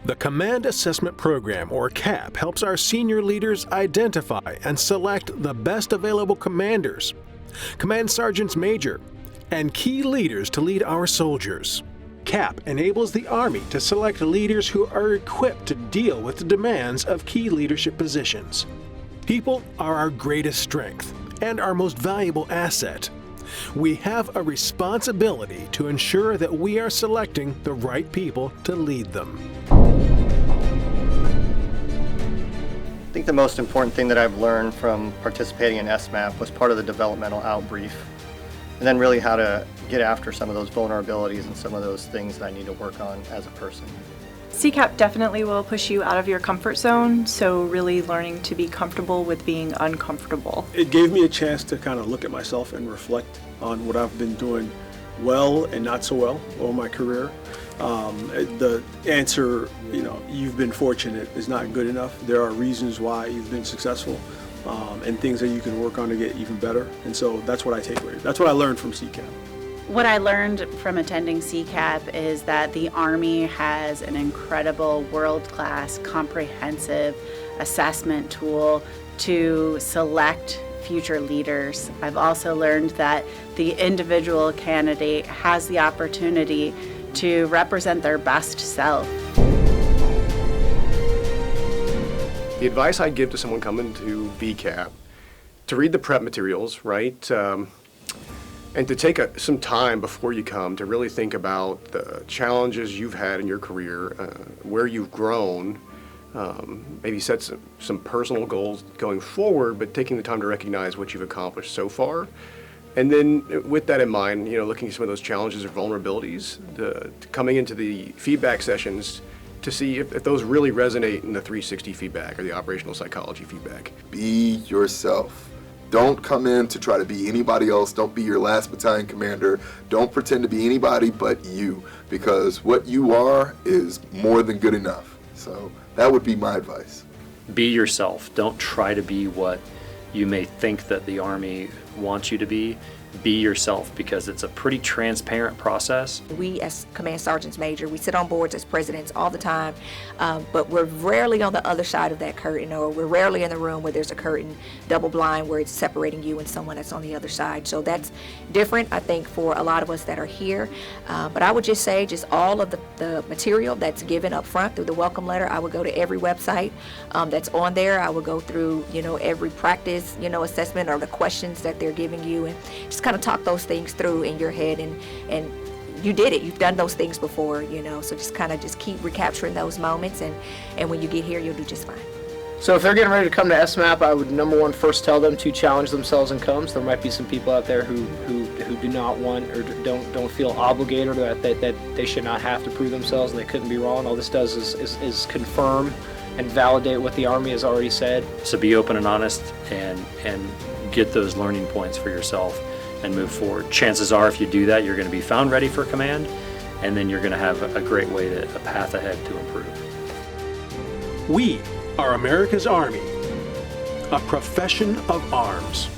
The Command Assessment Program, or CAP, helps our senior leaders identify and select the best available commanders, command sergeants major, and key leaders to lead our soldiers. CAP enables the Army to select leaders who are equipped to deal with the demands of key leadership positions. People are our greatest strength and our most valuable asset. We have a responsibility to ensure that we are selecting the right people to lead them. I think the most important thing that I've learned from participating in SMAP was part of the developmental outbrief, and then really how to get after some of those vulnerabilities and some of those things that I need to work on as a person. CCAP definitely will push you out of your comfort zone, so really learning to be comfortable with being uncomfortable. It gave me a chance to kind of look at myself and reflect on what I've been doing well and not so well over my career. The answer, you've been fortunate is not good enough. There are reasons why you've been successful and things that you can work on to get even better. And so that's what I take away. That's what I learned from CCAP. What I learned from attending CCAP is that the Army has an incredible world-class comprehensive assessment tool to select future leaders. I've also learned that the individual candidate has the opportunity to represent their best self. The advice I'd give to someone coming to VCAP, to read the prep materials, right? And to take some time before you come to really think about the challenges you've had in your career, where you've grown, maybe set some personal goals going forward, but taking the time to recognize what you've accomplished so far. And then with that in mind, looking at some of those challenges or vulnerabilities, coming into the feedback sessions to see if those really resonate in the 360 feedback or the operational psychology feedback. Be yourself. Don't come in to try to be anybody else. Don't be your last battalion commander. Don't pretend to be anybody but you, because what you are is more than good enough. So that would be my advice. Be yourself. Don't try to be what you may think that the Army wants you to be. Be yourself, because it's a pretty transparent process. We as Command Sergeants Major, we sit on boards as presidents all the time, but we're rarely on the other side of that curtain, or we're rarely in the room where there's a curtain double blind where it's separating you and someone that's on the other side. So that's different, I think, for a lot of us that are here. But I would just say just all of the material that's given up front through the welcome letter. I would go to every website that's on there. I would go through every practice assessment or the questions that they're giving you, and just kind of talk those things through in your head, and you did it. You've done those things before, so just keep recapturing those moments, and when you get here, you'll do just fine. So if they're getting ready to come to SMAP, I would, number one, first tell them to challenge themselves and come. So there might be some people out there who do not want or don't feel obligated, or that they should not have to prove themselves and they couldn't be wrong. All this does is confirm and validate what the Army has already said. So be open and honest and get those learning points for yourself and move forward. Chances are, if you do that, you're going to be found ready for command, and then you're going to have a great a path ahead to improve. We are America's Army, a profession of arms.